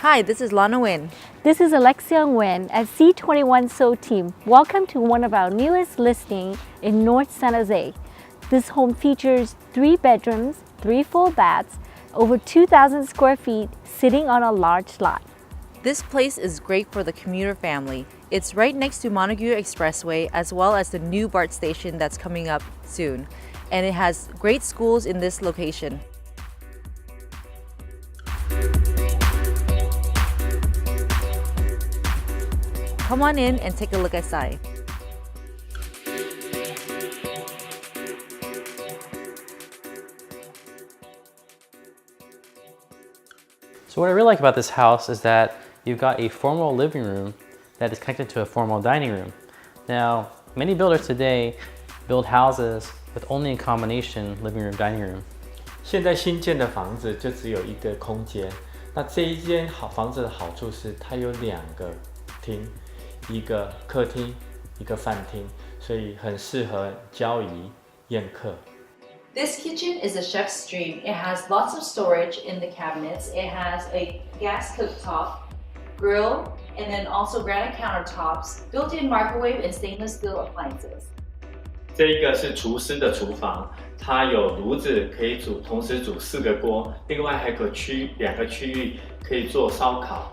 Hi, this is Lana Nguyen. This is Alexia Nguyen at C21 Seoul Team. Welcome to one of our newest listings in North San Jose. This home features 3 bedrooms, 3 full baths, over 2,000 square feet, sitting on a large lot. This place is great for the commuter family. It's right next to Montague Expressway as well as the new BART station that's coming up soon. And it has great schools in this location. Come on in and take a look outside. So what I really like about this house is that you've got a formal living room that is connected to a formal dining room. Now, many builders today build houses with only a combination living room, dining room. 现在新建的房子就只有一个空间，那这一间房子的好处是它有2个厅，一个客厅，一个饭厅，所以很适合交谊宴客。 This kitchen is a chef's dream. It has lots of storage in the cabinets. It has a gas cooktop, grill, and then also granite countertops, built-in microwave and stainless steel appliances. 这一个是厨师的厨房，它有炉子可以煮，同时煮4个锅，另外还有2个区域可以做烧烤。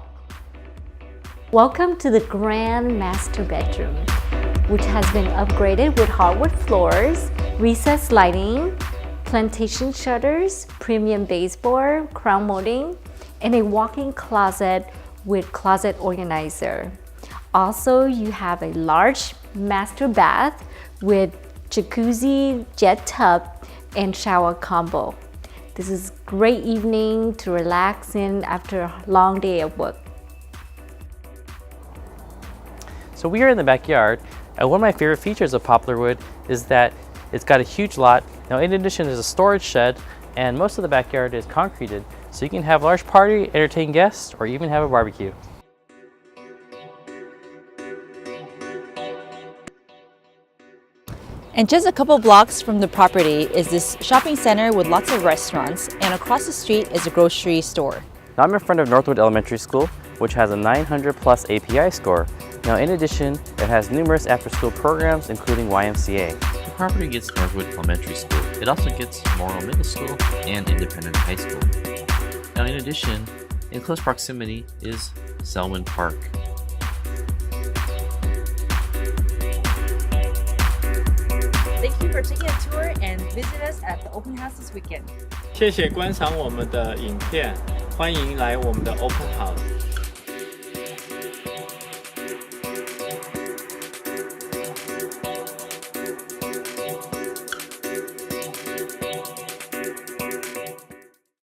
Welcome to the grand master bedroom, which has been upgraded with hardwood floors, recessed lighting, plantation shutters, premium baseboard, crown molding, and a walk-in closet with closet organizer. Also, you have a large master bath with jacuzzi, jet tub, and shower combo. This is a great evening to relax in after a long day of work. So we are in the backyard, and one of my favorite features of Poplarwood is that it's got a huge lot. Now in addition, there's a storage shed, and most of the backyard is concreted, so you can have a large party, entertain guests, or even have a barbecue. And just a couple blocks from the property is this shopping center with lots of restaurants, and across the street is a grocery store. Now I'm in front of Northwood Elementary School, which has a 900 plus API score. Now in addition, it has numerous after-school programs, including YMCA. The property gets Northwood Elementary School. It also gets Morrow Middle School and Independent High School. Now in addition, in close proximity is Selwyn Park. Thank you for taking a tour and visit us at the open house this weekend. 谢谢观赏我们的影片，欢迎来我们的 Open House。